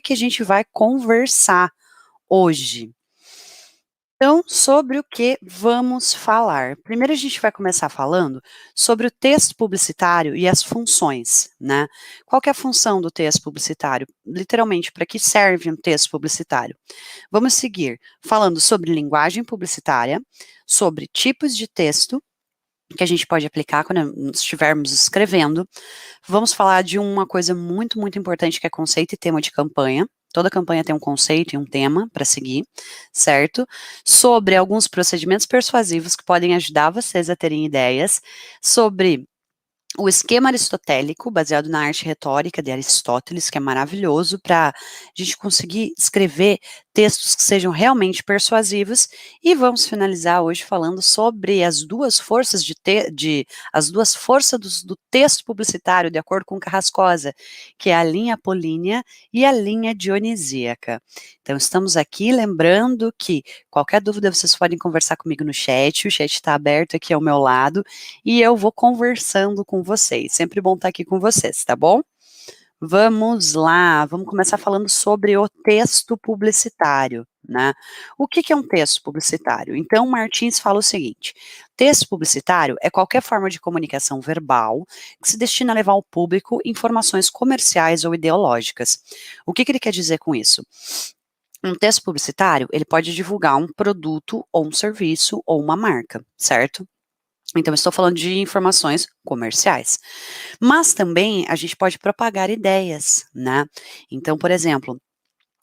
que a gente vai conversar hoje. Então, sobre o que vamos falar? Primeiro a gente vai começar falando sobre o texto publicitário e as funções, né? Qual que é a função do texto publicitário? Literalmente, para que serve um texto publicitário? Vamos seguir falando sobre linguagem publicitária, sobre tipos de texto que a gente pode aplicar quando estivermos escrevendo. Vamos falar de uma coisa muito, muito importante que é conceito e tema de campanha. Toda campanha tem um conceito e um tema para seguir, certo? Sobre alguns procedimentos persuasivos que podem ajudar vocês a terem ideias, sobre o esquema aristotélico, baseado na arte retórica de Aristóteles, que é maravilhoso para a gente conseguir escrever textos que sejam realmente persuasivos, e vamos finalizar hoje falando sobre as duas forças as duas forças do texto publicitário, de acordo com Carrascosa, que é a linha apolínea e a linha dionisíaca. Então, estamos aqui lembrando que qualquer dúvida vocês podem conversar comigo no chat, o chat está aberto aqui ao meu lado, e eu vou conversando com vocês. Sempre bom estar aqui com vocês, tá bom? Vamos lá, vamos começar falando sobre o texto publicitário, né? O que é um texto publicitário? Então, Martins fala o seguinte: texto publicitário é qualquer forma de comunicação verbal que se destina a levar ao público informações comerciais ou ideológicas. O que ele quer dizer com isso? Um texto publicitário, ele pode divulgar um produto ou um serviço ou uma marca, certo? Então, estou falando de informações comerciais. Mas também a gente pode propagar ideias, né? Então, por exemplo,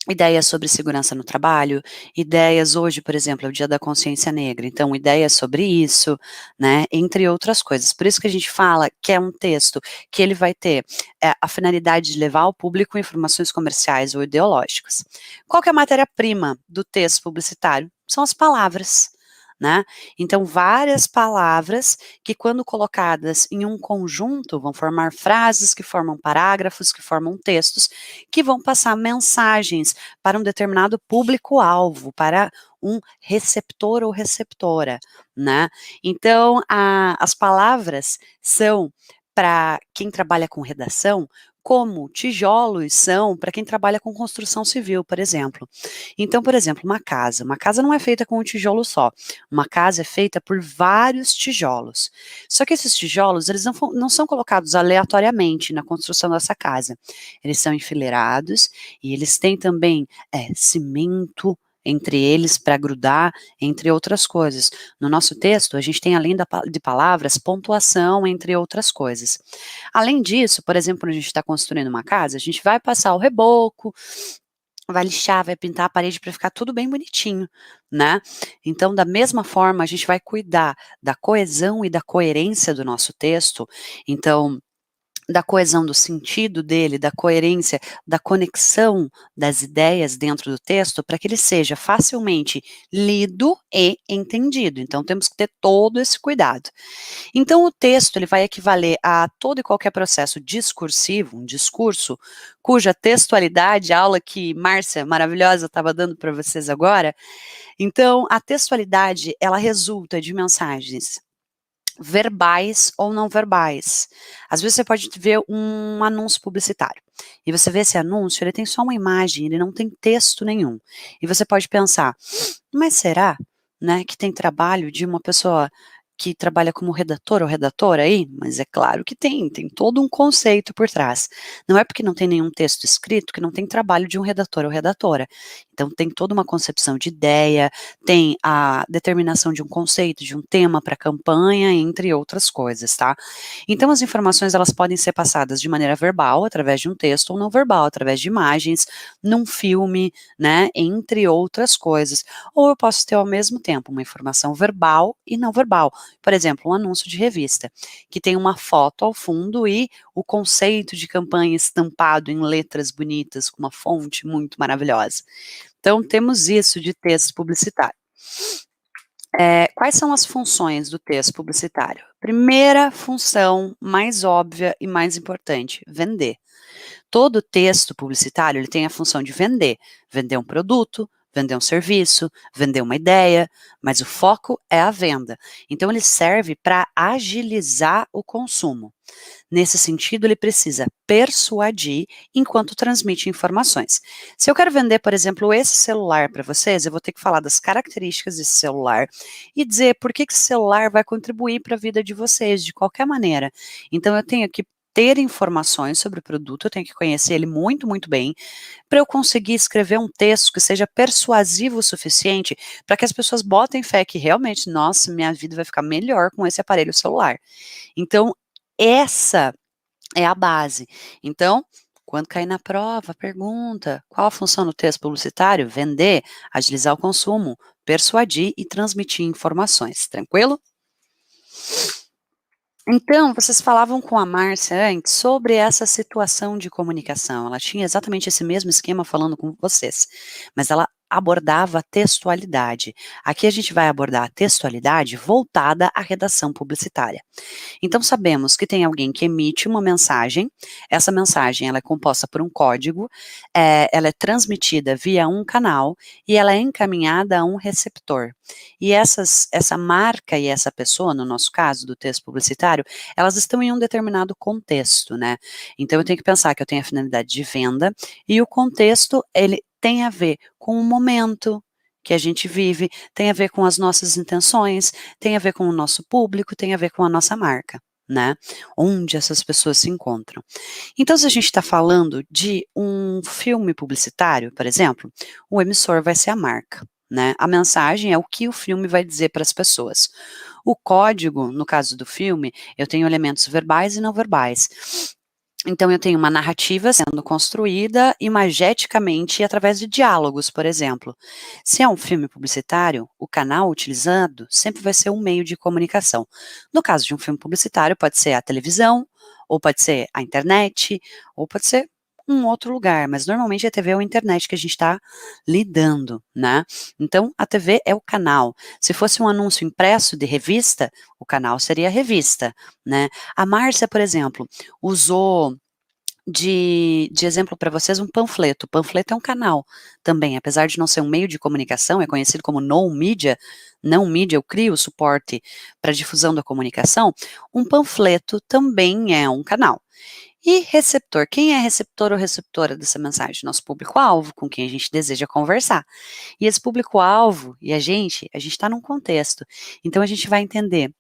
ideias sobre segurança no trabalho, ideias hoje, por exemplo, é o Dia da Consciência Negra, então ideias sobre isso, né, entre outras coisas. Por isso que a gente fala que é um texto que ele vai ter a finalidade de levar ao público informações comerciais ou ideológicas. Qual que é a matéria-prima do texto publicitário? São as palavras. Né? Então, várias palavras que, quando colocadas em um conjunto, vão formar frases que formam parágrafos, que formam textos, que vão passar mensagens para um determinado público-alvo, para um receptor ou receptora, né? Então, as palavras são para quem trabalha com redação, como tijolos são para quem trabalha com construção civil, por exemplo. Então, por exemplo, uma casa não é feita com um tijolo só. Uma casa é feita por vários tijolos. Só que esses tijolos, eles não são colocados aleatoriamente na construção dessa casa. Eles são enfileirados e eles têm também cimento entre eles para grudar, entre outras coisas. No nosso texto, a gente tem, além de palavras, pontuação, entre outras coisas. Além disso, por exemplo, quando a gente está construindo uma casa, a gente vai passar o reboco, vai lixar, vai pintar a parede para ficar tudo bem bonitinho, né? Então, da mesma forma, a gente vai cuidar da coesão e da coerência do nosso texto. Então, da coesão do sentido dele, da coerência, da conexão das ideias dentro do texto, para que ele seja facilmente lido e entendido. Então, temos que ter todo esse cuidado. Então, o texto ele vai equivaler a todo e qualquer processo discursivo, um discurso, cuja textualidade, a aula que Márcia maravilhosa estava dando para vocês agora. Então, a textualidade ela resulta de mensagens verbais ou não verbais. Às vezes você pode ver um anúncio publicitário e você vê esse anúncio, ele tem só uma imagem, ele não tem texto nenhum. E você pode pensar, mas será, né, que tem trabalho de uma pessoa que trabalha como redator ou redatora aí? Mas é claro que tem todo um conceito por trás. Não é porque não tem nenhum texto escrito que não tem trabalho de um redator ou redatora. Então tem toda uma concepção de ideia, tem a determinação de um conceito, de um tema para a campanha, entre outras coisas, tá? Então as informações elas podem ser passadas de maneira verbal, através de um texto, ou não verbal, através de imagens, num filme, né, entre outras coisas. Ou eu posso ter ao mesmo tempo uma informação verbal e não verbal. Por exemplo, um anúncio de revista, que tem uma foto ao fundo e o conceito de campanha estampado em letras bonitas, com uma fonte muito maravilhosa. Então, temos isso de texto publicitário. Quais são as funções do texto publicitário? Primeira função, mais óbvia e mais importante, vender. Todo texto publicitário ele tem a função de vender um produto, vender um serviço, vender uma ideia, mas o foco é a venda. Então ele serve para agilizar o consumo. Nesse sentido, ele precisa persuadir enquanto transmite informações. Se eu quero vender, por exemplo, esse celular para vocês, eu vou ter que falar das características desse celular e dizer por que esse celular vai contribuir para a vida de vocês, de qualquer maneira. Então, eu tenho que ter informações sobre o produto, eu tenho que conhecer ele muito, muito bem, para eu conseguir escrever um texto que seja persuasivo o suficiente para que as pessoas botem fé que realmente, nossa, minha vida vai ficar melhor com esse aparelho celular. Então, essa é a base. Então, quando cair na prova, pergunta: qual a função do texto publicitário? Vender, agilizar o consumo, persuadir e transmitir informações. Tranquilo? Então, vocês falavam com a Márcia antes sobre essa situação de comunicação. Ela tinha exatamente esse mesmo esquema falando com vocês, mas ela abordava a textualidade. Aqui a gente vai abordar a textualidade voltada à redação publicitária. Então sabemos que tem alguém que emite uma mensagem, essa mensagem ela é composta por um código, ela é transmitida via um canal e ela é encaminhada a um receptor. E essa marca e essa pessoa, no nosso caso do texto publicitário, elas estão em um determinado contexto, né? Então eu tenho que pensar que eu tenho a finalidade de venda e o contexto ele tem a ver com o momento que a gente vive, tem a ver com as nossas intenções, tem a ver com o nosso público, tem a ver com a nossa marca, né? Onde essas pessoas se encontram. Então, se a gente está falando de um filme publicitário, por exemplo, o emissor vai ser a marca, né? A mensagem é o que o filme vai dizer para as pessoas. O código, no caso do filme, eu tenho elementos verbais e não verbais. Então, eu tenho uma narrativa sendo construída imageticamente através de diálogos, por exemplo. Se é um filme publicitário, o canal utilizado sempre vai ser um meio de comunicação. No caso de um filme publicitário, pode ser a televisão, ou pode ser a internet, ou pode ser um outro lugar, mas normalmente é a TV ou a internet que a gente está lidando, né? Então, a TV é o canal. Se fosse um anúncio impresso de revista, o canal seria a revista, né? A Márcia, por exemplo, usou de exemplo para vocês um panfleto. O panfleto é um canal também, apesar de não ser um meio de comunicação, é conhecido como não-mídia, não-mídia, eu crio o suporte para difusão da comunicação, um panfleto também é um canal. E receptor, quem é receptor ou receptora dessa mensagem? Nosso público-alvo, com quem a gente deseja conversar. E esse público-alvo e a gente está num contexto. Então a gente vai entender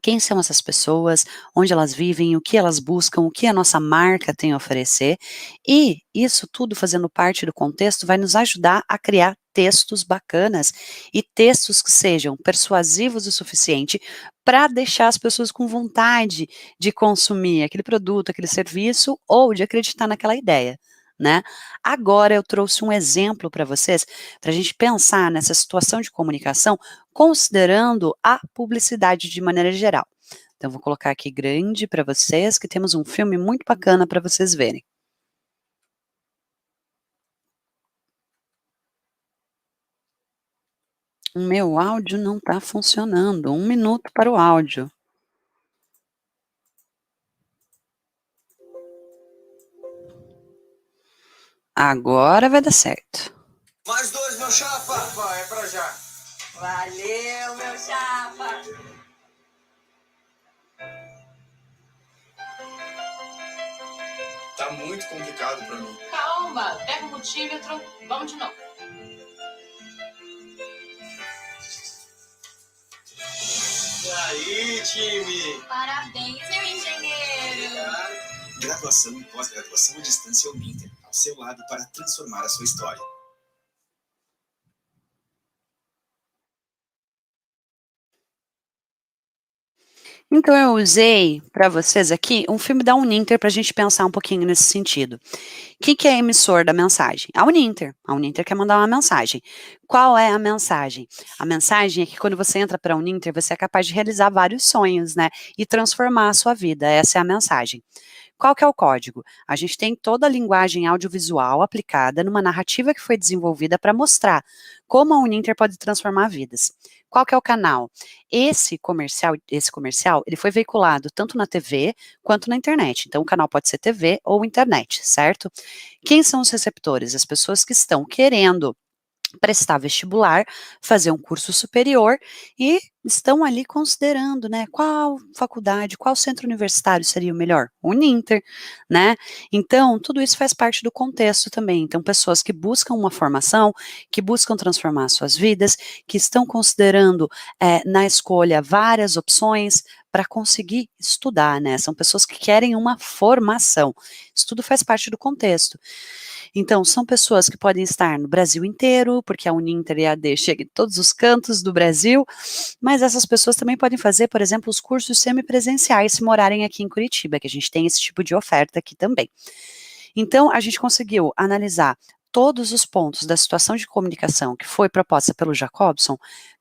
quem são essas pessoas, onde elas vivem, o que elas buscam, o que a nossa marca tem a oferecer, e isso tudo fazendo parte do contexto vai nos ajudar a criar textos bacanas e textos que sejam persuasivos o suficiente para deixar as pessoas com vontade de consumir aquele produto, aquele serviço ou de acreditar naquela ideia. Né? Agora eu trouxe um exemplo para vocês, para a gente pensar nessa situação de comunicação considerando a publicidade de maneira geral. Então, vou colocar aqui grande para vocês, que temos um filme muito bacana para vocês verem. O meu áudio não está funcionando. 1 minuto para o áudio. Agora vai dar certo. Mais 2, meu chapa. Vai, é pra já. Valeu, meu chapa. Tá muito complicado pra mim. Calma, pega o multímetro, vamos de novo. E aí, time? Parabéns, meu engenheiro. Graduação e pós-graduação à distância Uninter, ao seu lado para transformar a sua história. Então eu usei para vocês aqui um filme da Uninter para a gente pensar um pouquinho nesse sentido. Que é emissor da mensagem? A Uninter. A Uninter quer mandar uma mensagem. Qual é a mensagem? A mensagem é que quando você entra para a Uninter, você é capaz de realizar vários sonhos, né? E transformar a sua vida. Essa é a mensagem. Qual que é o código? A gente tem toda a linguagem audiovisual aplicada numa narrativa que foi desenvolvida para mostrar como a Uninter pode transformar vidas. Qual que é o canal? Esse comercial, ele foi veiculado tanto na TV quanto na internet. Então, o canal pode ser TV ou internet, certo? Quem são os receptores? As pessoas que estão querendo prestar vestibular, fazer um curso superior e estão ali considerando, né, qual faculdade, qual centro universitário seria o melhor? O Uninter, né? Então, tudo isso faz parte do contexto também. Então, pessoas que buscam uma formação, que buscam transformar suas vidas, que estão considerando na escolha várias opções para conseguir estudar, né? São pessoas que querem uma formação. Isso tudo faz parte do contexto. Então, são pessoas que podem estar no Brasil inteiro, porque a Uninter EAD chega em todos os cantos do Brasil, mas essas pessoas também podem fazer, por exemplo, os cursos semipresenciais se morarem aqui em Curitiba, que a gente tem esse tipo de oferta aqui também. Então, a gente conseguiu analisar todos os pontos da situação de comunicação que foi proposta pelo Jacobson,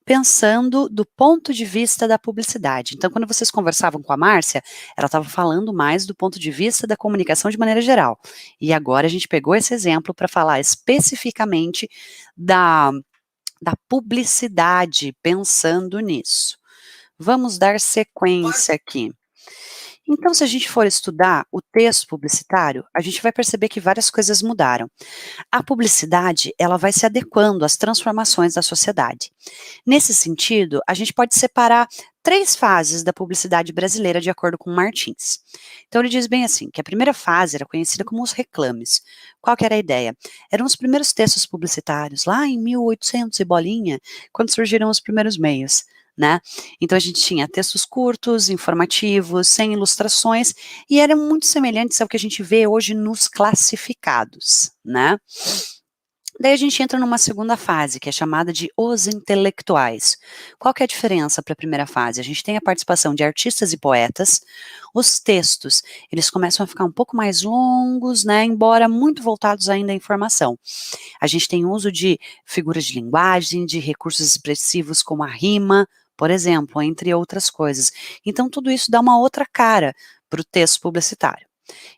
pensando do ponto de vista da publicidade. Então, quando vocês conversavam com a Márcia, ela estava falando mais do ponto de vista da comunicação de maneira geral. E agora a gente pegou esse exemplo para falar especificamente da publicidade, pensando nisso. Vamos dar sequência aqui. Então, se a gente for estudar o texto publicitário, a gente vai perceber que várias coisas mudaram. A publicidade, ela vai se adequando às transformações da sociedade. Nesse sentido, a gente pode separar 3 fases da publicidade brasileira, de acordo com Martins. Então, ele diz bem assim, que a primeira fase era conhecida como os reclames. Qual que era a ideia? Eram os primeiros textos publicitários, lá em 1800 e bolinha, quando surgiram os primeiros meios, né? Então, a gente tinha textos curtos, informativos, sem ilustrações, e eram muito semelhantes ao que a gente vê hoje nos classificados, né? Daí a gente entra numa segunda fase, que é chamada de os intelectuais. Qual que é a diferença para a primeira fase? A gente tem a participação de artistas e poetas, os textos, eles começam a ficar um pouco mais longos, né, embora muito voltados ainda à informação. A gente tem uso de figuras de linguagem, de recursos expressivos como a rima, por exemplo, entre outras coisas. Então tudo isso dá uma outra cara para o texto publicitário.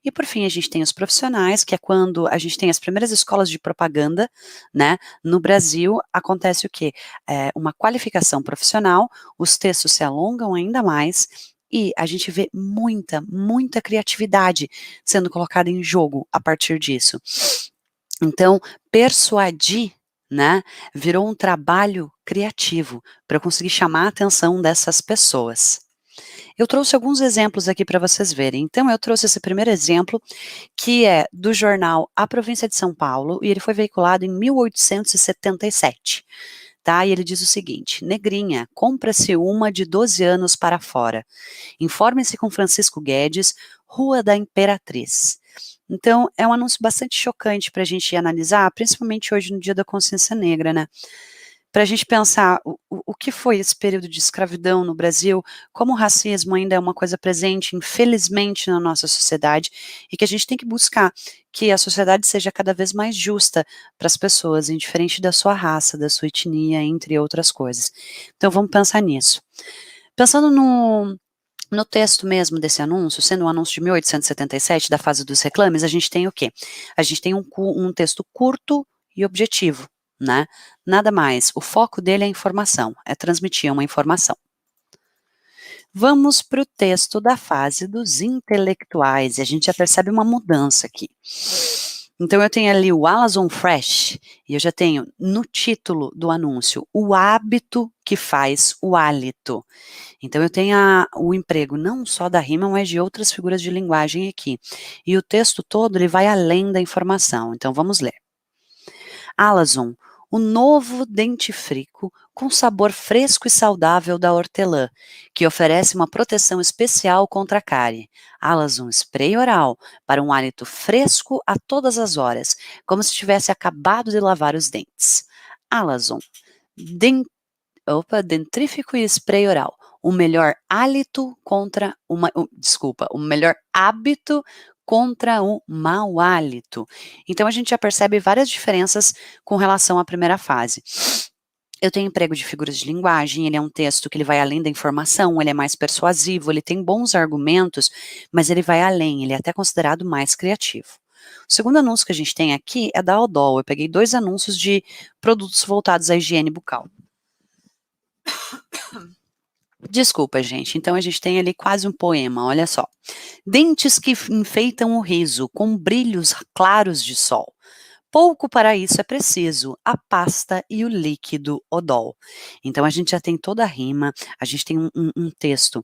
E por fim, a gente tem os profissionais, que é quando a gente tem as primeiras escolas de propaganda, né? No Brasil, acontece o quê? Uma qualificação profissional, os textos se alongam ainda mais, e a gente vê muita criatividade sendo colocada em jogo a partir disso. Então, persuadir, né, virou um trabalho criativo para conseguir chamar a atenção dessas pessoas. Eu trouxe alguns exemplos aqui para vocês verem. Então, eu trouxe esse primeiro exemplo, que é do jornal A Província de São Paulo, e ele foi veiculado em 1877. Tá? E ele diz o seguinte: Negrinha, compra-se uma de 12 anos para fora. Informe-se com Francisco Guedes, Rua da Imperatriz. Então, é um anúncio bastante chocante para a gente analisar, principalmente hoje no Dia da Consciência Negra, né? Para a gente pensar o que foi esse período de escravidão no Brasil, como o racismo ainda é uma coisa presente, infelizmente, na nossa sociedade, e que a gente tem que buscar que a sociedade seja cada vez mais justa para as pessoas, indiferente da sua raça, da sua etnia, entre outras coisas. Então, vamos pensar nisso. Pensando no texto mesmo desse anúncio, sendo um anúncio de 1877, da fase dos reclames, a gente tem o quê? A gente tem um texto curto e objetivo, né? Nada mais. O foco dele é a informação, é transmitir uma informação. Vamos para o texto da fase dos intelectuais, e a gente já percebe uma mudança aqui. Então, eu tenho ali o Amazon Fresh, e eu já tenho no título do anúncio o hábito que faz o hálito. Então, eu tenho o emprego não só da rima, mas de outras figuras de linguagem aqui. E o texto todo, ele vai além da informação. Então, vamos ler. Alazon, o novo dentifrico com sabor fresco e saudável da hortelã, que oferece uma proteção especial contra a cárie. Alazon Spray Oral, para um hálito fresco a todas as horas, como se tivesse acabado de lavar os dentes. Alazon, dentrífico e spray oral, o melhor hálito contra o melhor hábito contra o mau hálito. Então, a gente já percebe várias diferenças com relação à primeira fase. Eu tenho emprego de figuras de linguagem, ele é um texto que ele vai além da informação, ele é mais persuasivo, ele tem bons argumentos, mas ele vai além, ele é até considerado mais criativo. O segundo anúncio que a gente tem aqui é da Odol. Eu peguei 2 anúncios de produtos voltados à higiene bucal. Desculpa, gente. Então, a gente tem ali quase um poema, olha só. Dentes que enfeitam o riso, com brilhos claros de sol. Pouco para isso é preciso, a pasta e o líquido Odol. Então a gente já tem toda a rima, a gente tem um texto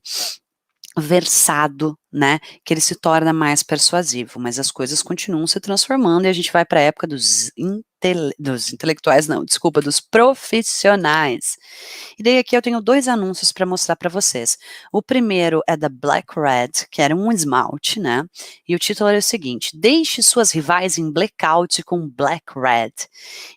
versado, né, que ele se torna mais persuasivo, mas as coisas continuam se transformando e a gente vai para a época dos intelectuais, não, desculpa, dos profissionais. E daí aqui eu tenho 2 anúncios para mostrar para vocês. O primeiro é da Black Red, que era um esmalte, né, e o título era o seguinte: deixe suas rivais em blackout com Black Red.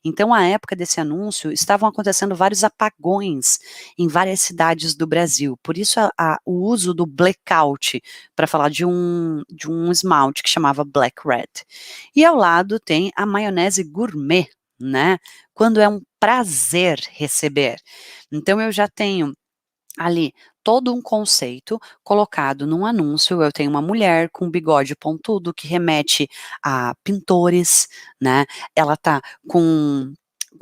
Então, à época desse anúncio, estavam acontecendo vários apagões em várias cidades do Brasil, por isso o uso do blackout para falar de um esmalte que chamava Black Red. E ao lado tem a maionese gourmet, né? Quando é um prazer receber. Então eu já tenho ali todo um conceito colocado num anúncio. Eu tenho uma mulher com bigode pontudo que remete a pintores, né? Ela tá com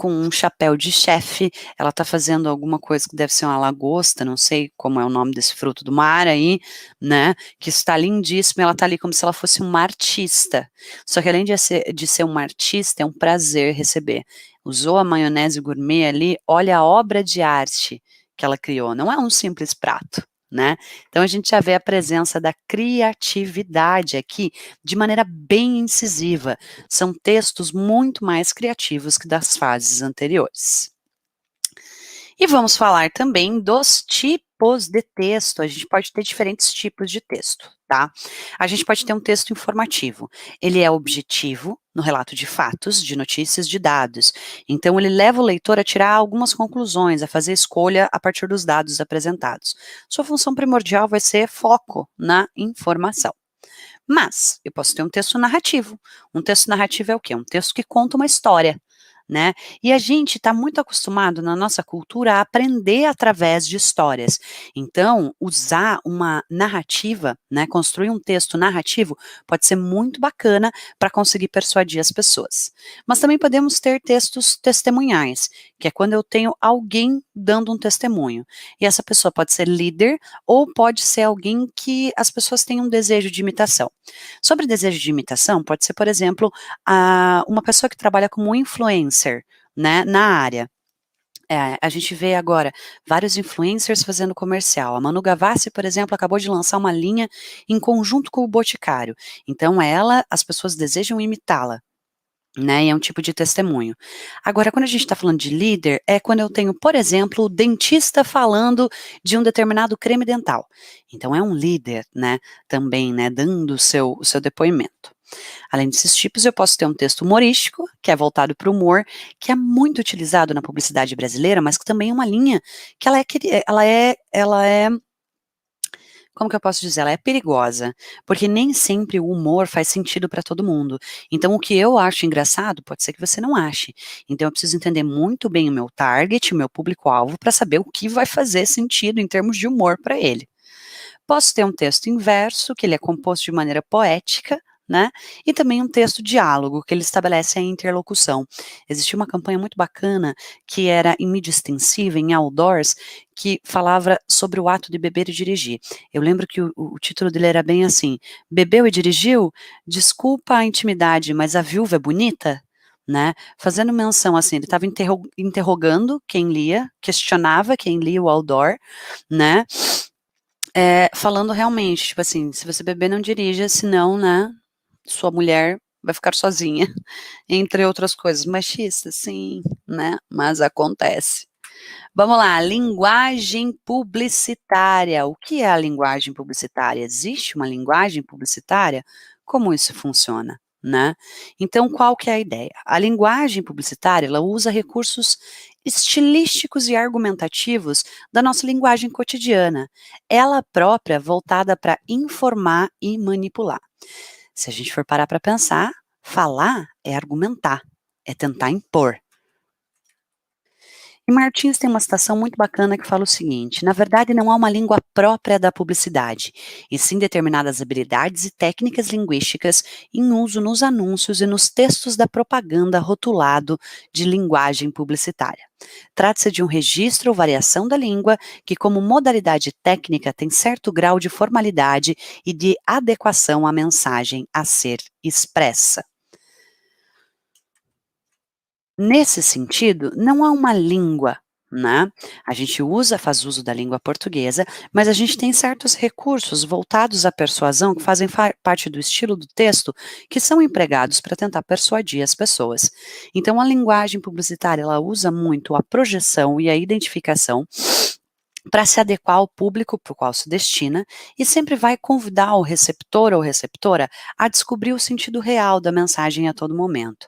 um chapéu de chefe, ela tá fazendo alguma coisa que deve ser uma lagosta, não sei como é o nome desse fruto do mar aí, né, que está lindíssima, ela tá ali como se ela fosse uma artista, só que além de ser uma artista, é um prazer receber. Usou a maionese gourmet ali, olha a obra de arte que ela criou, não é um simples prato, né? Então a gente já vê a presença da criatividade aqui de maneira bem incisiva. São textos muito mais criativos que das fases anteriores. E vamos falar também dos tipos de texto. A gente pode ter diferentes tipos de texto, tá? A gente pode ter um texto informativo. Ele é objetivo no relato de fatos, de notícias, de dados. Então, ele leva o leitor a tirar algumas conclusões, a fazer escolha a partir dos dados apresentados. Sua função primordial vai ser foco na informação. Mas eu posso ter um texto narrativo. Um texto narrativo é o quê? Um texto que conta uma história, né? E a gente está muito acostumado na nossa cultura a aprender através de histórias. Então, usar uma narrativa, né, construir um texto narrativo pode ser muito bacana para conseguir persuadir as pessoas. Mas também podemos ter textos testemunhais, que é quando eu tenho alguém dando um testemunho. E essa pessoa pode ser líder ou pode ser alguém que as pessoas têm um desejo de imitação. Sobre desejo de imitação, pode ser, por exemplo, uma pessoa que trabalha como influencer, né, na área. A gente vê agora vários influencers fazendo comercial. A Manu Gavassi, por exemplo, acabou de lançar uma linha em conjunto com o Boticário. Então, as pessoas desejam imitá-la, né? E é um tipo de testemunho. Agora, quando a gente está falando de líder, é quando eu tenho, por exemplo, o dentista falando de um determinado creme dental. Então, é um líder, né? Também, né? Dando o seu depoimento. Além desses tipos, eu posso ter um texto humorístico, que é voltado para o humor, que é muito utilizado na publicidade brasileira, mas que também é uma linha que ela é como que eu posso dizer? Ela é perigosa, porque nem sempre o humor faz sentido para todo mundo. Então, o que eu acho engraçado, pode ser que você não ache. Então, eu preciso entender muito bem o meu target, o meu público-alvo, para saber o que vai fazer sentido em termos de humor para ele. Posso ter um texto inverso, que ele é composto de maneira poética, né? E também um texto diálogo, que ele estabelece a interlocução. Existia uma campanha muito bacana, que era em mídia extensiva, em outdoors, que falava sobre o ato de beber e dirigir. Eu lembro que o título dele era bem assim: bebeu e dirigiu? Desculpa a intimidade, mas a viúva é bonita? Né? Fazendo menção assim, ele estava interrogando quem lia, questionava quem lia o outdoor, né? Falando realmente, tipo assim, se você beber, não dirija, senão, né, sua mulher vai ficar sozinha, entre outras coisas. Machista, sim, né, mas acontece. Vamos lá, linguagem publicitária. O que é a linguagem publicitária? Existe uma linguagem publicitária? Como isso funciona? Né? Então, qual que é a ideia? A linguagem publicitária, ela usa recursos estilísticos e argumentativos da nossa linguagem cotidiana, ela própria voltada para informar e manipular. Se a gente for parar para pensar, falar é argumentar, é tentar impor. E Martins tem uma citação muito bacana que fala o seguinte: na verdade, não há uma língua própria da publicidade, e sim determinadas habilidades e técnicas linguísticas em uso nos anúncios e nos textos da propaganda rotulado de linguagem publicitária. Trata-se de um registro ou variação da língua que, como modalidade técnica, tem certo grau de formalidade e de adequação à mensagem a ser expressa. Nesse sentido, não há uma língua, né? A gente faz uso da língua portuguesa, mas a gente tem certos recursos voltados à persuasão que fazem parte do estilo do texto que são empregados para tentar persuadir as pessoas. Então, a linguagem publicitária ela usa muito a projeção e a identificação para se adequar ao público para o qual se destina e sempre vai convidar o receptor ou receptora a descobrir o sentido real da mensagem a todo momento.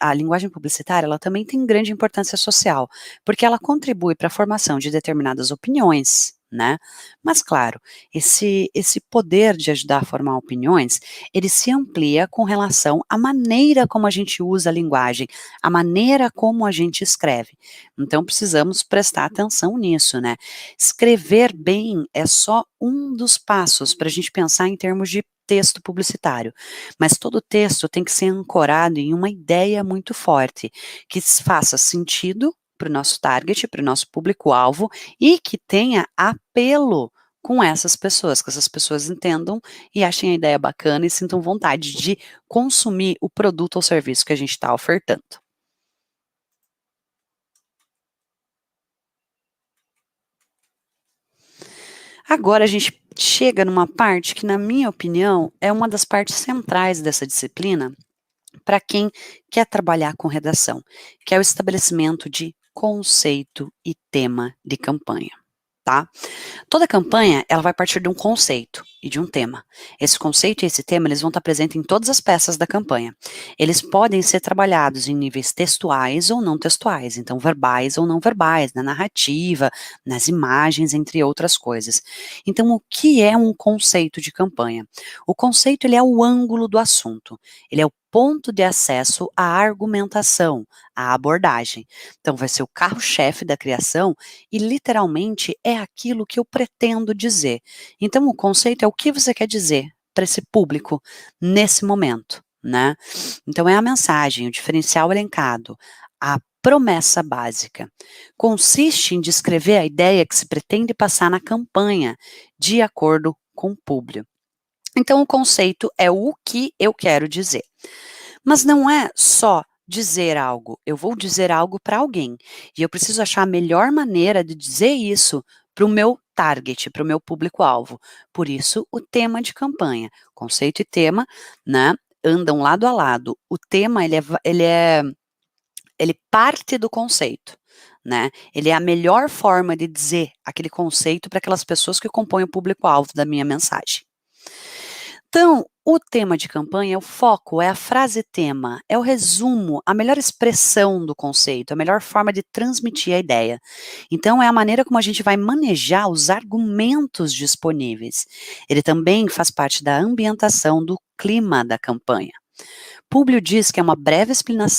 A linguagem publicitária, ela também tem grande importância social, porque ela contribui para a formação de determinadas opiniões, né? Mas claro, esse poder de ajudar a formar opiniões, ele se amplia com relação à maneira como a gente usa a linguagem, a maneira como a gente escreve. Então precisamos prestar atenção nisso, né? Escrever bem é só um dos passos para a gente pensar em termos de texto publicitário, mas todo texto tem que ser ancorado em uma ideia muito forte, que faça sentido para o nosso target, para o nosso público-alvo e que tenha apelo com essas pessoas, que essas pessoas entendam e achem a ideia bacana e sintam vontade de consumir o produto ou serviço que a gente está ofertando. Agora a gente chega numa parte que, na minha opinião, é uma das partes centrais dessa disciplina para quem quer trabalhar com redação, que é o estabelecimento de conceito e tema de campanha, tá? Toda campanha, ela vai partir de um conceito e de um tema. Esse conceito e esse tema, eles vão estar presentes em todas as peças da campanha. Eles podem ser trabalhados em níveis textuais ou não textuais, então verbais ou não verbais, na narrativa, nas imagens, entre outras coisas. Então, o que é um conceito de campanha? O conceito, ele é o ângulo do assunto. Ele é o ponto de acesso à argumentação, à abordagem. Então, vai ser o carro-chefe da criação e, literalmente, é aquilo que eu pretendo dizer. Então, o conceito é o que você quer dizer para esse público nesse momento, né? Então, é a mensagem, o diferencial elencado, a promessa básica. Consiste em descrever a ideia que se pretende passar na campanha, de acordo com o público. Então, o conceito é o que eu quero dizer. Mas não é só dizer algo, eu vou dizer algo para alguém. E eu preciso achar a melhor maneira de dizer isso para o meu target, para o meu público-alvo. Por isso, o tema de campanha. Conceito e tema, né, andam lado a lado. O tema, ele parte do conceito. Né? Ele é a melhor forma de dizer aquele conceito para aquelas pessoas que compõem o público-alvo da minha mensagem. Então, o tema de campanha é o foco, é a frase tema, é o resumo, a melhor expressão do conceito, a melhor forma de transmitir a ideia. Então, é a maneira como a gente vai manejar os argumentos disponíveis. Ele também faz parte da ambientação do clima da campanha. Públio diz que é uma breve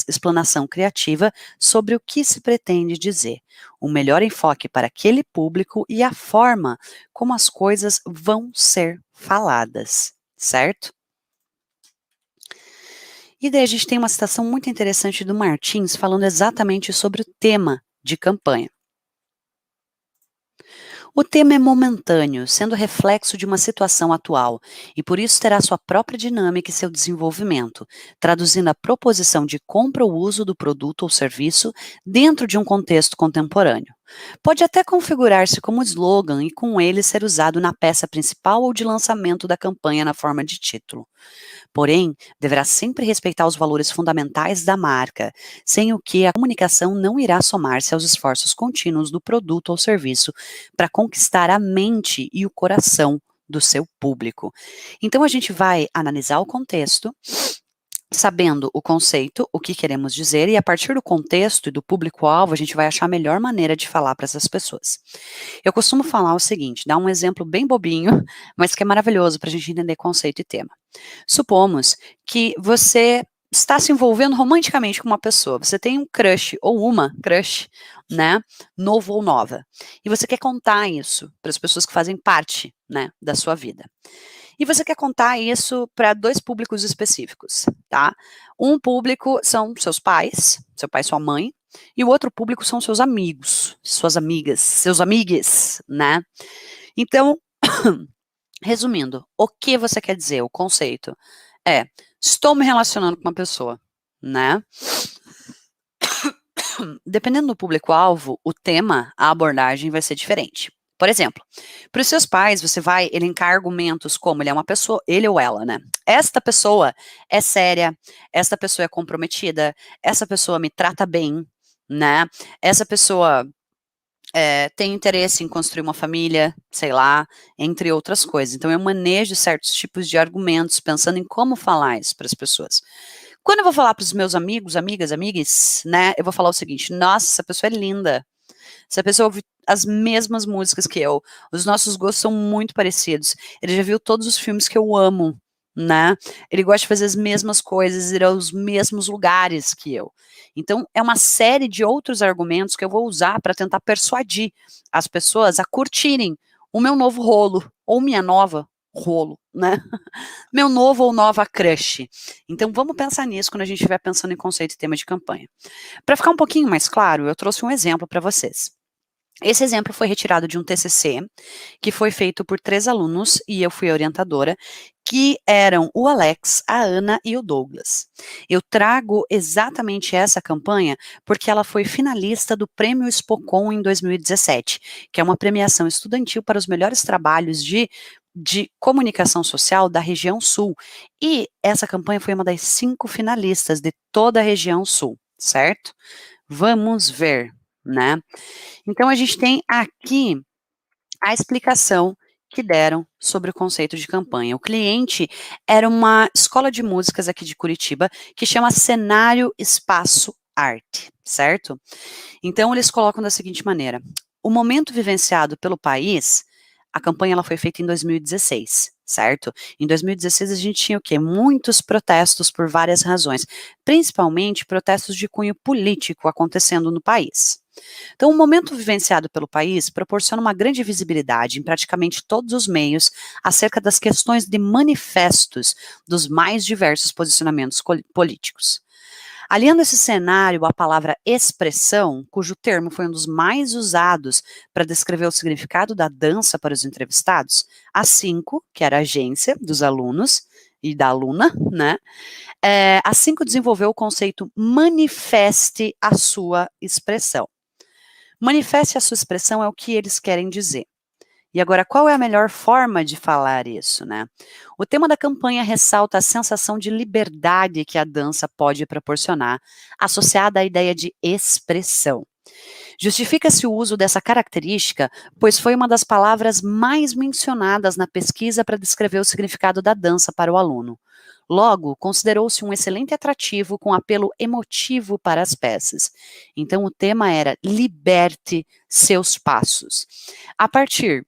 explanação criativa sobre o que se pretende dizer, o melhor enfoque para aquele público e a forma como as coisas vão ser faladas. Certo? E daí a gente tem uma citação muito interessante do Martins falando exatamente sobre o tema de campanha. O tema é momentâneo, sendo reflexo de uma situação atual, e por isso terá sua própria dinâmica e seu desenvolvimento, traduzindo a proposição de compra ou uso do produto ou serviço dentro de um contexto contemporâneo. Pode até configurar-se como slogan e com ele ser usado na peça principal ou de lançamento da campanha na forma de título. Porém, deverá sempre respeitar os valores fundamentais da marca, sem o que a comunicação não irá somar-se aos esforços contínuos do produto ou serviço para conquistar a mente e o coração do seu público. Então, a gente vai analisar o contexto, sabendo o conceito, o que queremos dizer, e a partir do contexto e do público-alvo, a gente vai achar a melhor maneira de falar para essas pessoas. Eu costumo falar o seguinte, dar um exemplo bem bobinho, mas que é maravilhoso para a gente entender conceito e tema. Supomos que você está se envolvendo romanticamente com uma pessoa, você tem um crush ou uma crush, né, novo ou nova, e você quer contar isso para as pessoas que fazem parte, né, da sua vida. E você quer contar isso para dois públicos específicos, tá? Um público são seus pais, seu pai e sua mãe, e o outro público são seus amigos, suas amigas, seus amigues, né? Então, resumindo, o que você quer dizer, o conceito é, estou me relacionando com uma pessoa, né? dependendo do público-alvo, o tema, a abordagem vai ser diferente. Por exemplo, para os seus pais, você vai elencar argumentos como ele é uma pessoa, ele ou ela, né? Esta pessoa é séria, esta pessoa é comprometida, essa pessoa me trata bem, né? Essa pessoa tem interesse em construir uma família, sei lá, entre outras coisas. Então, eu manejo certos tipos de argumentos, pensando em como falar isso para as pessoas. Quando eu vou falar para os meus amigos, amigas, amigues, né, eu vou falar o seguinte: nossa, essa pessoa é linda. Essa pessoa ouve as mesmas músicas que eu. Os nossos gostos são muito parecidos. Ele já viu todos os filmes que eu amo, né? Ele gosta de fazer as mesmas coisas, ir aos mesmos lugares que eu. Então, é uma série de outros argumentos que eu vou usar para tentar persuadir as pessoas a curtirem o meu novo rolo, ou minha nova rolo, né? Meu novo ou nova crush. Então, vamos pensar nisso quando a gente estiver pensando em conceito e tema de campanha. Para ficar um pouquinho mais claro, eu trouxe um exemplo para vocês. Esse exemplo foi retirado de um TCC que foi feito por 3 alunos e eu fui orientadora, que eram o Alex, a Ana e o Douglas. Eu trago exatamente essa campanha porque ela foi finalista do Prêmio Spocon em 2017, que é uma premiação estudantil para os melhores trabalhos de comunicação social da região sul. E essa campanha foi uma das 5 finalistas de toda a região sul, certo? Vamos ver, né? Então, a gente tem aqui a explicação que deram sobre o conceito de campanha. O cliente era uma escola de músicas aqui de Curitiba que chama Cenário Espaço Arte, certo? Então, eles colocam da seguinte maneira: o momento vivenciado pelo país, a campanha ela foi feita em 2016, certo? Em 2016 a gente tinha o quê? Muitos protestos por várias razões, principalmente protestos de cunho político acontecendo no país. Então, o momento vivenciado pelo país proporciona uma grande visibilidade em praticamente todos os meios acerca das questões de manifestos dos mais diversos posicionamentos políticos. Aliando esse cenário à palavra expressão, cujo termo foi um dos mais usados para descrever o significado da dança para os entrevistados, a 5, que era a agência dos alunos e da aluna, né? A 5 desenvolveu o conceito manifeste a sua expressão. Manifeste a sua expressão é o que eles querem dizer. E agora, qual é a melhor forma de falar isso, né? O tema da campanha ressalta a sensação de liberdade que a dança pode proporcionar, associada à ideia de expressão. Justifica-se o uso dessa característica, pois foi uma das palavras mais mencionadas na pesquisa para descrever o significado da dança para o aluno. Logo, considerou-se um excelente atrativo com apelo emotivo para as peças. Então, o tema era Liberte seus passos. A partir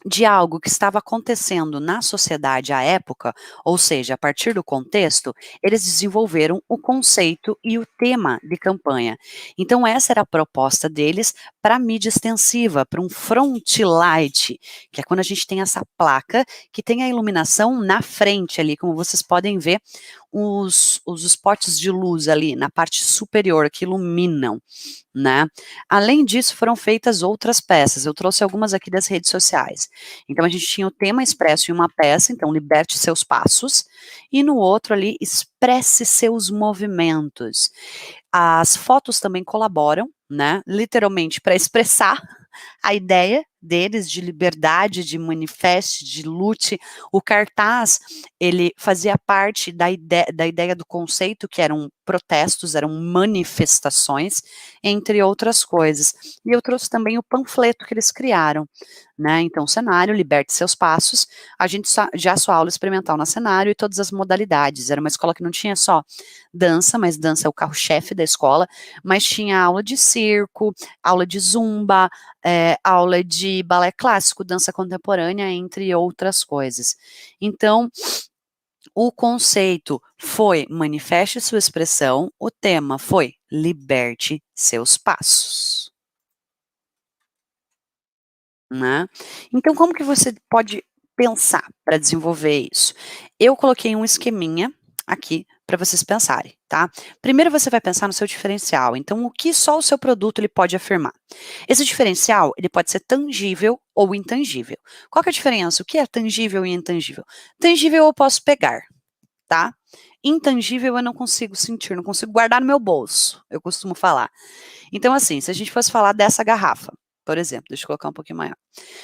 de algo que estava acontecendo na sociedade à época, ou seja, a partir do contexto, eles desenvolveram o conceito e o tema de campanha. Então, essa era a proposta deles para a mídia extensiva, para um front light, que é quando a gente tem essa placa que tem a iluminação na frente ali, como vocês podem ver, os spots de luz ali na parte superior que iluminam, né? Além disso, foram feitas outras peças. Eu trouxe algumas aqui das redes sociais. Então, a gente tinha o tema expresso em uma peça, então, liberte seus passos, e no outro ali, expresse seus movimentos. As fotos também colaboram, né? Literalmente para expressar a ideia deles de liberdade, de manifeste, de lute. O cartaz, ele fazia parte da ideia do conceito, que eram protestos, eram manifestações, entre outras coisas. E eu trouxe também o panfleto que eles criaram, né? Então, cenário, liberte seus passos. A gente já sua aula experimental na cenário e todas as modalidades. Era uma escola que não tinha só dança, mas dança é o carro-chefe da escola, mas tinha aula de circo, aula de zumba, aula de balé clássico, dança contemporânea, entre outras coisas. Então, o conceito foi manifeste sua expressão, o tema foi liberte seus passos. Né? Então, como que você pode pensar para desenvolver isso? Eu coloquei um esqueminha aqui para vocês pensarem, tá? Primeiro você vai pensar no seu diferencial. Então, o que só o seu produto ele pode afirmar? Esse diferencial, ele pode ser tangível ou intangível. Qual que é a diferença? O que é tangível e intangível? Tangível eu posso pegar, tá? intangível eu não consigo sentir, não consigo guardar no meu bolso, eu costumo falar. Então, assim, se a gente fosse falar dessa garrafa, por exemplo, deixa eu colocar um pouquinho maior.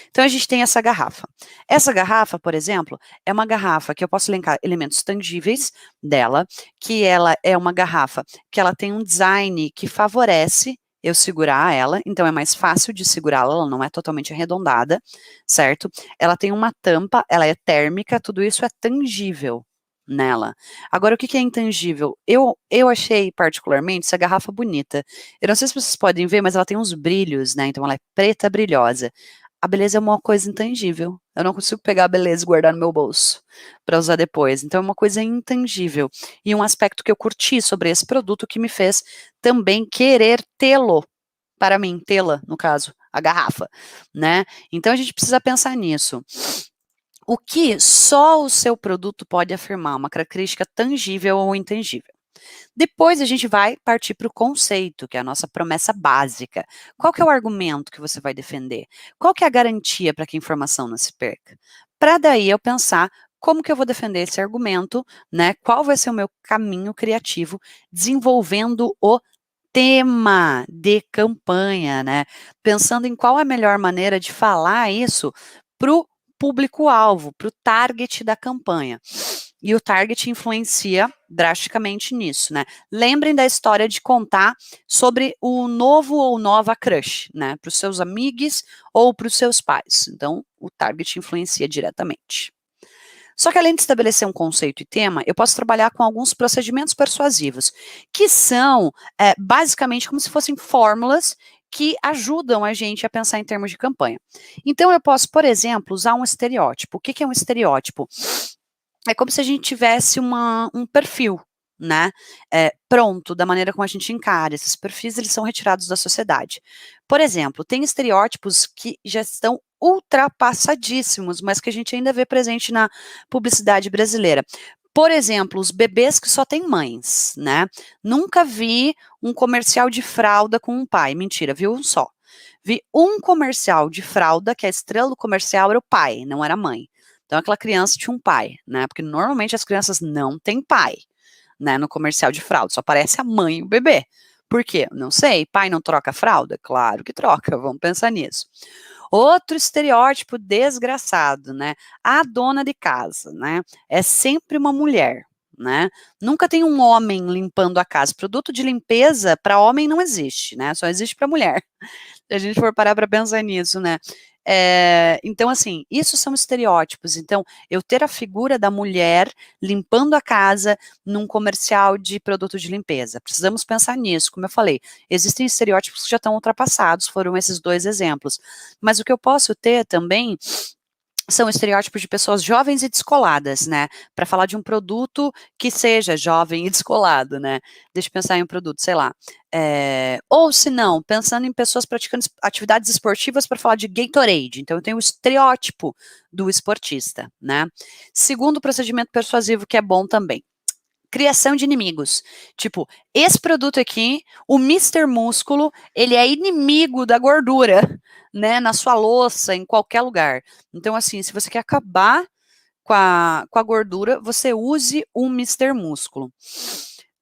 Então, a gente tem essa garrafa. Essa garrafa, por exemplo, é uma garrafa que eu posso elencar elementos tangíveis dela, que ela é uma garrafa que ela tem um design que favorece eu segurar ela, então é mais fácil de segurá-la, ela não é totalmente arredondada, certo? Ela tem uma tampa, ela é térmica, tudo isso é tangível nela. Agora, o que é intangível? Eu achei particularmente essa garrafa bonita. Eu não sei se vocês podem ver, mas ela tem uns brilhos, né? Então ela é preta brilhosa. A beleza é uma coisa intangível. Eu não consigo pegar a beleza e guardar no meu bolso para usar depois. Então é uma coisa intangível. E um aspecto que eu curti sobre esse produto que me fez também querer tê-lo para mim, tê-la, no caso, a garrafa, né? Então a gente precisa pensar nisso. O que só o seu produto pode afirmar, uma característica tangível ou intangível. Depois a gente vai partir para o conceito, que é a nossa promessa básica. Qual que é o argumento que você vai defender? Qual que é a garantia para que a informação não se perca? Para daí eu pensar como que eu vou defender esse argumento, né? Qual vai ser o meu caminho criativo desenvolvendo o tema de campanha, né? Pensando em qual é a melhor maneira de falar isso para o público-alvo, para o target da campanha. E o target influencia drasticamente nisso, né? Lembrem da história de contar sobre o novo ou nova crush, né? Para os seus amigos ou para os seus pais. Então, o target influencia diretamente. Só que além de estabelecer um conceito e tema, eu posso trabalhar com alguns procedimentos persuasivos, que são basicamente como se fossem fórmulas que ajudam a gente a pensar em termos de campanha. Então, eu posso, por exemplo, usar um estereótipo. O que é um estereótipo? É como se a gente tivesse um perfil, né, pronto, da maneira como a gente encara. Esses perfis, eles são retirados da sociedade. Por exemplo, tem estereótipos que já estão ultrapassadíssimos, mas que a gente ainda vê presente na publicidade brasileira. Por exemplo, os bebês que só têm mães, né? Nunca vi um comercial de fralda com um pai. Mentira, vi um só. Vi um comercial de fralda, que a estrela do comercial era o pai, não era a mãe. Então, aquela criança tinha um pai, né? Porque normalmente as crianças não têm pai, né? No comercial de fralda, só aparece a mãe e o bebê. Por quê? Não sei. Pai não troca fralda? Claro que troca, vamos pensar nisso. Outro estereótipo desgraçado, né? A dona de casa, né? É sempre uma mulher, né? Nunca tem um homem limpando a casa. Produto de limpeza para homem não existe, né? Só existe para mulher. Se a gente for parar para pensar nisso, né? Então, assim, isso são estereótipos. Então, eu ter a figura da mulher limpando a casa num comercial de produto de limpeza. Precisamos pensar nisso, como eu falei. Existem estereótipos que já estão ultrapassados, foram esses dois exemplos. Mas o que eu posso ter também são estereótipos de pessoas jovens e descoladas, né? Para falar de um produto que seja jovem e descolado, né? Deixa eu pensar em um produto, sei lá. Ou se não, pensando em pessoas praticando atividades esportivas para falar de Gatorade. Então, eu tenho o estereótipo do esportista, né? Segundo procedimento persuasivo que é bom também. Criação de inimigos. Tipo, esse produto aqui, o Mr. Músculo, ele é inimigo da gordura, né? Na sua louça, em qualquer lugar. Então, assim, se você quer acabar com a gordura, você use o Mr. Músculo.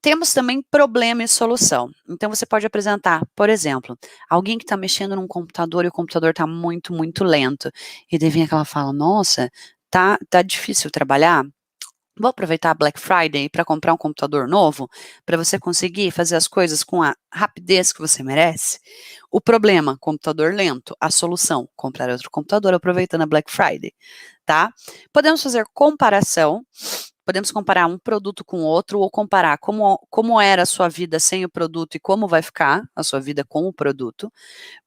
Temos também problema e solução. Então, você pode apresentar, por exemplo, alguém que está mexendo num computador e o computador está muito, muito lento. E daí vem aquela fala, nossa, tá difícil trabalhar? Vou aproveitar a Black Friday para comprar um computador novo, para você conseguir fazer as coisas com a rapidez que você merece. O problema, computador lento. A solução, comprar outro computador aproveitando a Black Friday, tá? Podemos fazer comparação. Podemos comparar um produto com outro ou comparar como era a sua vida sem o produto e como vai ficar a sua vida com o produto.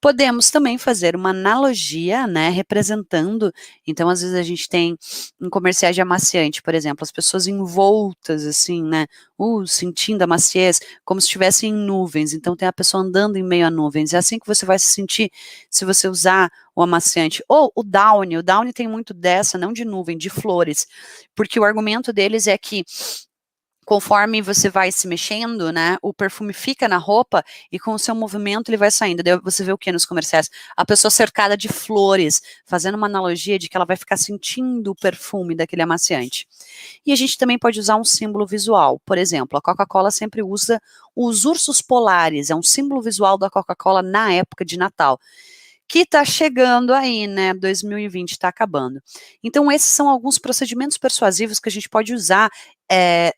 Podemos também fazer uma analogia, né, representando. Então, às vezes a gente tem em comerciais de amaciante, por exemplo, as pessoas envoltas, assim, né, sentindo a maciez, como se estivessem em nuvens. Então, tem a pessoa andando em meio a nuvens. É assim que você vai se sentir se você usar o amaciante. Ou o Downy tem muito dessa, não de nuvem, de flores, porque o argumento deles é que conforme você vai se mexendo, né, o perfume fica na roupa e com o seu movimento ele vai saindo. Daí você vê o que nos comerciais? A pessoa cercada de flores, fazendo uma analogia de que ela vai ficar sentindo o perfume daquele amaciante. E a gente também pode usar um símbolo visual. Por exemplo, a Coca-Cola sempre usa os ursos polares, é um símbolo visual da Coca-Cola na época de Natal, que está chegando aí, né? 2020 está acabando. Então, esses são alguns procedimentos persuasivos que a gente pode usar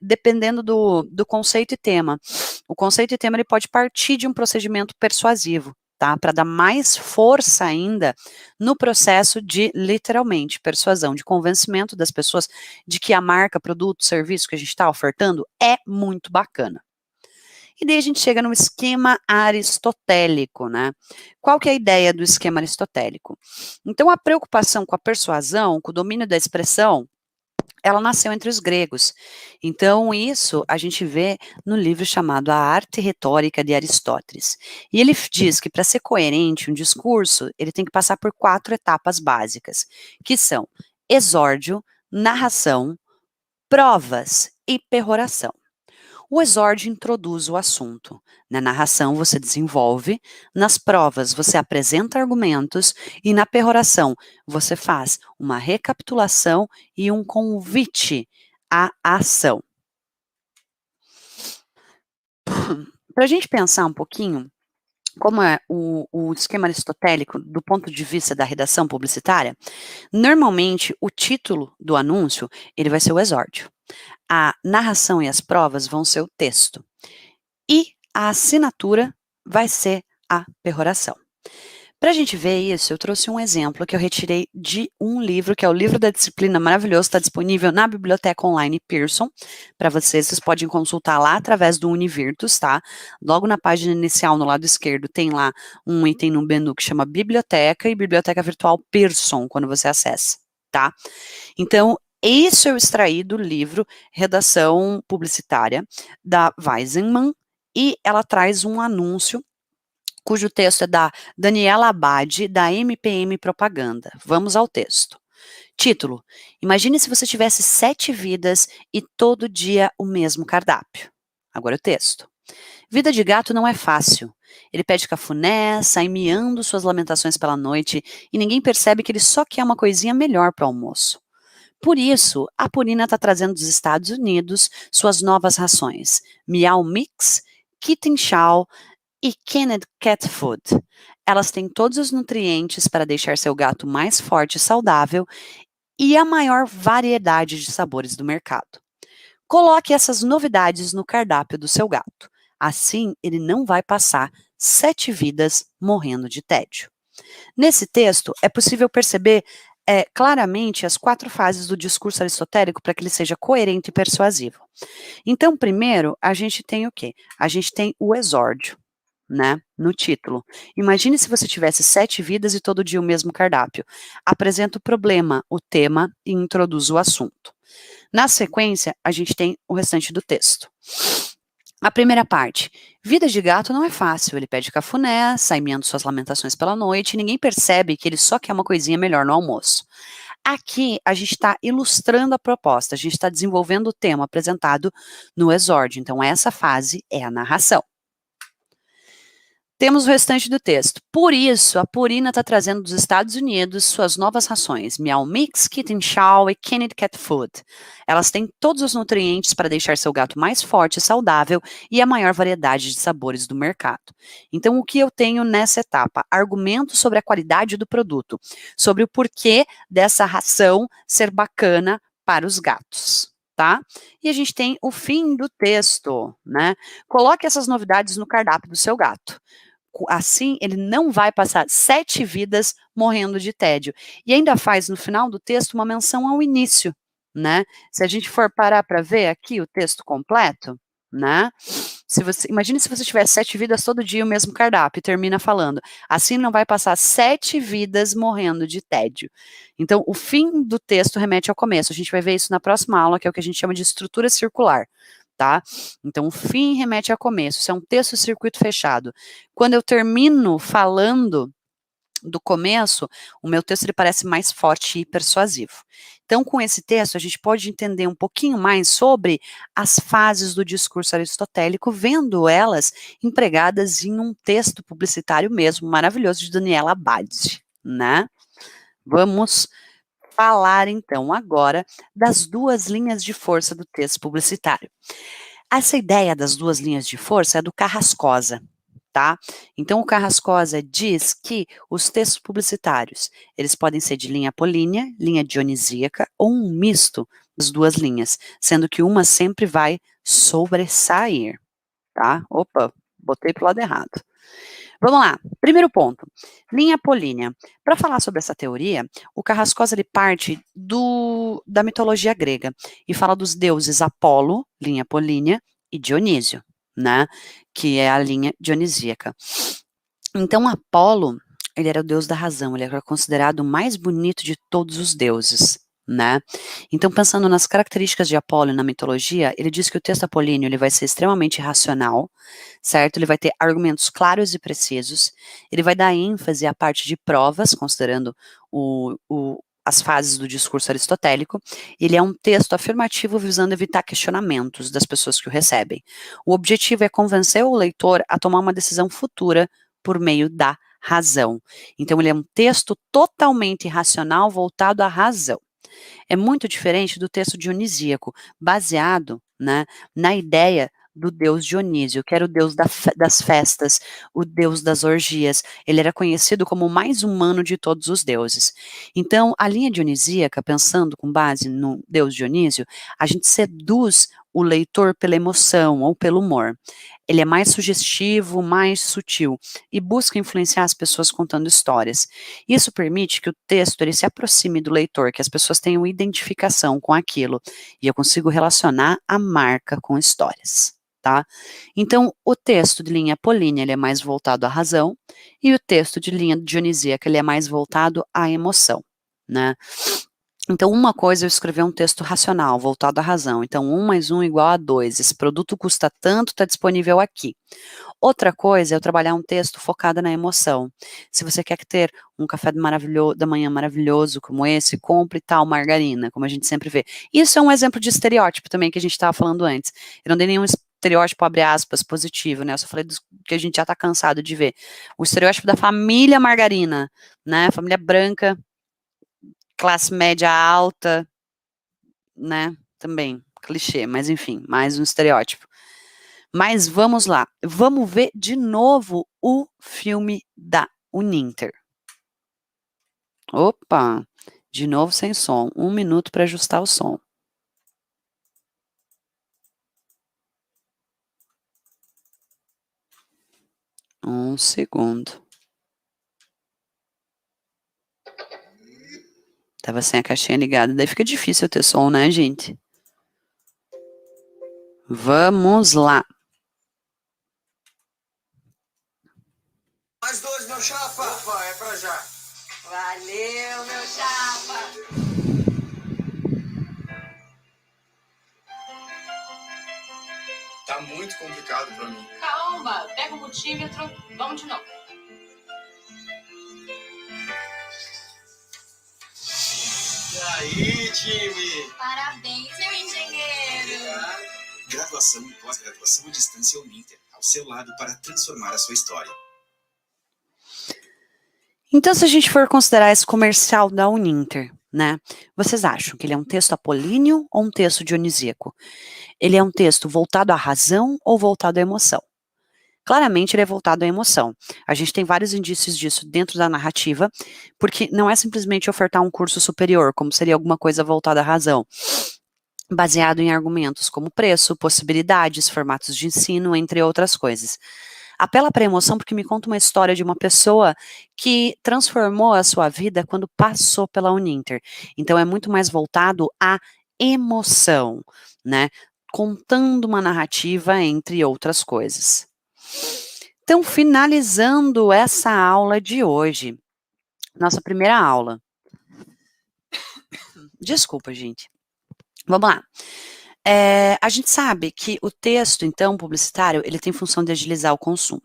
dependendo do conceito e tema. O conceito e tema ele pode partir de um procedimento persuasivo, tá? Para dar mais força ainda no processo de, literalmente, persuasão, de convencimento das pessoas de que a marca, produto, serviço que a gente está ofertando é muito bacana. E daí a gente chega no esquema aristotélico, né? Qual que é a ideia do esquema aristotélico? Então, a preocupação com a persuasão, com o domínio da expressão, ela nasceu entre os gregos. Então, isso a gente vê no livro chamado A Arte Retórica de Aristóteles. E ele diz que para ser coerente um discurso, ele tem que passar por 4 etapas básicas, que são exórdio, narração, provas e peroração. O exórdio introduz o assunto. Na narração, você desenvolve. Nas provas, você apresenta argumentos. E na peroração, você faz uma recapitulação e um convite à ação. Para a gente pensar um pouquinho como é o esquema aristotélico do ponto de vista da redação publicitária, normalmente o título do anúncio ele vai ser o exórdio. A narração e as provas vão ser o texto. E a assinatura vai ser a peroração. Para a gente ver isso, eu trouxe um exemplo que eu retirei de um livro, que é o livro da disciplina maravilhoso, está disponível na biblioteca online Pearson, para vocês podem consultar lá através do Univirtus, tá? Logo na página inicial, no lado esquerdo, tem lá um item no menu que chama Biblioteca e Biblioteca Virtual Pearson, quando você acessa, tá? Então, isso eu extraí do livro Redação Publicitária, da Weizenmann, e ela traz um anúncio, cujo texto é da Daniela Abad, da MPM Propaganda. Vamos ao texto. Título: Imagine se você tivesse 7 vidas e todo dia o mesmo cardápio. Agora o texto. Vida de gato não é fácil. Ele pede cafuné, sai miando suas lamentações pela noite e ninguém percebe que ele só quer uma coisinha melhor para o almoço. Por isso, a Purina está trazendo dos Estados Unidos suas novas rações, Meow Mix, Kitten Chow e Canned Cat Food. Elas têm todos os nutrientes para deixar seu gato mais forte e saudável e a maior variedade de sabores do mercado. Coloque essas novidades no cardápio do seu gato. Assim, ele não vai passar 7 vidas morrendo de tédio. Nesse texto, é possível perceber claramente as 4 fases do discurso aristotélico para que ele seja coerente e persuasivo. Então, primeiro, a gente tem o quê? A gente tem o exórdio, né, no título. Imagine se você tivesse 7 vidas e todo dia o mesmo cardápio. Apresenta o problema, o tema e introduz o assunto. Na sequência, a gente tem o restante do texto. A primeira parte. Vida de gato não é fácil. Ele pede cafuné, sai miando suas lamentações pela noite e ninguém percebe que ele só quer uma coisinha melhor no almoço. Aqui, a gente está ilustrando a proposta, a gente está desenvolvendo o tema apresentado no exórdio. Então, essa fase é a narração. Temos o restante do texto. Por isso, a Purina está trazendo dos Estados Unidos suas novas rações, Meow Mix, Kitten Chow e Canned Cat Food. Elas têm todos os nutrientes para deixar seu gato mais forte e saudável e a maior variedade de sabores do mercado. Então, o que eu tenho nessa etapa? Argumentos sobre a qualidade do produto, sobre o porquê dessa ração ser bacana para os gatos. Tá? E a gente tem o fim do texto, né? Coloque essas novidades no cardápio do seu gato. Assim, ele não vai passar 7 vidas morrendo de tédio. E ainda faz, no final do texto, uma menção ao início, né? Se a gente for parar para ver aqui o texto completo, né? Imagine se você tivesse 7 vidas todo dia o mesmo cardápio e termina falando, assim não vai passar 7 vidas morrendo de tédio. Então, o fim do texto remete ao começo. A gente vai ver isso na próxima aula, que é o que a gente chama de estrutura circular. Tá? Então, o fim remete ao começo. Isso é um texto circuito fechado. Quando eu termino falando do começo, o meu texto ele parece mais forte e persuasivo. Então, com esse texto, a gente pode entender um pouquinho mais sobre as fases do discurso aristotélico, vendo elas empregadas em um texto publicitário mesmo, maravilhoso, de Daniela Abad, né? Vamos falar, então, agora das duas linhas de força do texto publicitário. Essa ideia das duas linhas de força é do Carrascosa, tá? Então, o Carrascosa diz que os textos publicitários, eles podem ser de linha apolínea, linha dionisíaca ou um misto das duas linhas, sendo que uma sempre vai sobressair, tá? Opa, botei pro lado errado. Vamos lá, primeiro ponto, linha apolínea. Para falar sobre essa teoria, o Carrascosa ele parte da mitologia grega e fala dos deuses Apolo, linha apolínea, e Dionísio, né, que é a linha dionisíaca. Então, Apolo, ele era o deus da razão, ele era considerado o mais bonito de todos os deuses, né? Então, pensando nas características de Apolo na mitologia, ele diz que o texto apolíneo ele vai ser extremamente racional, certo? Ele vai ter argumentos claros e precisos, ele vai dar ênfase à parte de provas, considerando as fases do discurso aristotélico. Ele é um texto afirmativo visando evitar questionamentos das pessoas que o recebem. O objetivo é convencer o leitor a tomar uma decisão futura por meio da razão. Então, ele é um texto totalmente racional voltado à razão. É muito diferente do texto dionisíaco, baseado, né, na ideia do deus Dionísio, que era o deus das festas, o deus das orgias. Ele era conhecido como o mais humano de todos os deuses. Então, a linha dionisíaca, pensando com base no deus Dionísio, a gente seduz o leitor pela emoção ou pelo humor. Ele é mais sugestivo, mais sutil e busca influenciar as pessoas contando histórias. Isso permite que o texto ele se aproxime do leitor, que as pessoas tenham identificação com aquilo e eu consigo relacionar a marca com histórias, tá? Então, o texto de linha apolínea ele é mais voltado à razão e o texto de linha dionisíaca ele é mais voltado à emoção, né? Então, uma coisa é eu escrever um texto racional, voltado à razão. Então, 1 mais 1 igual a 2. Esse produto custa tanto, está disponível aqui. Outra coisa é eu trabalhar um texto focado na emoção. Se você quer ter um café da manhã maravilhoso como esse, compre tal margarina, como a gente sempre vê. Isso é um exemplo de estereótipo também que a gente estava falando antes. Eu não dei nenhum estereótipo, abre aspas, positivo, né? Eu só falei que a gente já está cansado de ver. O estereótipo da família margarina, né? Família branca, classe média alta, né? Também, clichê, mas enfim, mais um estereótipo. Mas vamos lá, vamos ver de novo o filme da Uninter. Opa, de novo sem som, 1 minuto para ajustar o som. Um segundo. Tava sem a caixinha ligada, daí fica difícil ter som, né, gente? Vamos lá. Mais 2, meu chapa. Opa, é pra já. Valeu, meu chapa. Tá muito complicado pra mim. Calma, pega o multímetro, vamos de novo. E aí, time? Parabéns, meu engenheiro. Graduação e pós-graduação à distância Uninter, ao seu lado para transformar a sua história. Então, se a gente for considerar esse comercial da Uninter, né? Vocês acham que ele é um texto apolíneo ou um texto dionisíaco? Ele é um texto voltado à razão ou voltado à emoção? Claramente ele é voltado à emoção. A gente tem vários indícios disso dentro da narrativa, porque não é simplesmente ofertar um curso superior, como seria alguma coisa voltada à razão, baseado em argumentos como preço, possibilidades, formatos de ensino, entre outras coisas. Apela para a emoção porque me conta uma história de uma pessoa que transformou a sua vida quando passou pela Uninter. Então é muito mais voltado à emoção, né? Contando uma narrativa, entre outras coisas. Então, finalizando essa aula de hoje, nossa primeira aula. Desculpa, gente. Vamos lá. A gente sabe que o texto, então, publicitário, ele tem função de agilizar o consumo.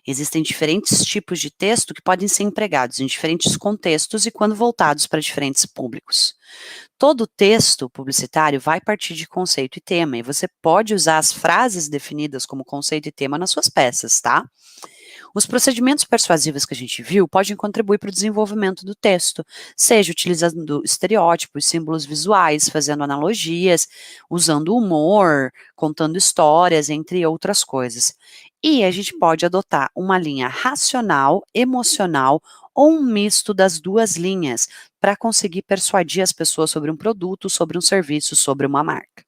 Existem diferentes tipos de texto que podem ser empregados em diferentes contextos e quando voltados para diferentes públicos. Todo texto publicitário vai partir de conceito e tema, e você pode usar as frases definidas como conceito e tema nas suas peças, tá? Os procedimentos persuasivos que a gente viu podem contribuir para o desenvolvimento do texto, seja utilizando estereótipos, símbolos visuais, fazendo analogias, usando humor, contando histórias, entre outras coisas. E a gente pode adotar uma linha racional, emocional ou um misto das duas linhas para conseguir persuadir as pessoas sobre um produto, sobre um serviço, sobre uma marca.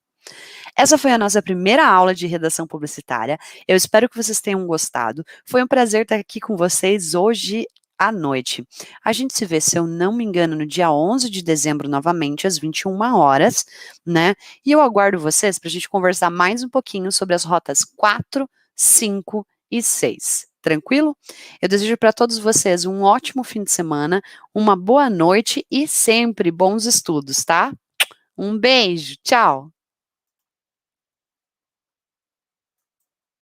Essa foi a nossa primeira aula de redação publicitária. Eu espero que vocês tenham gostado. Foi um prazer estar aqui com vocês hoje à noite. A gente se vê, se eu não me engano, no dia 11 de dezembro novamente, às 21 horas, né? E eu aguardo vocês para a gente conversar mais um pouquinho sobre as rotas 4, 5 e 6. Tranquilo? Eu desejo para todos vocês um ótimo fim de semana, uma boa noite e sempre bons estudos, tá? Um beijo, tchau!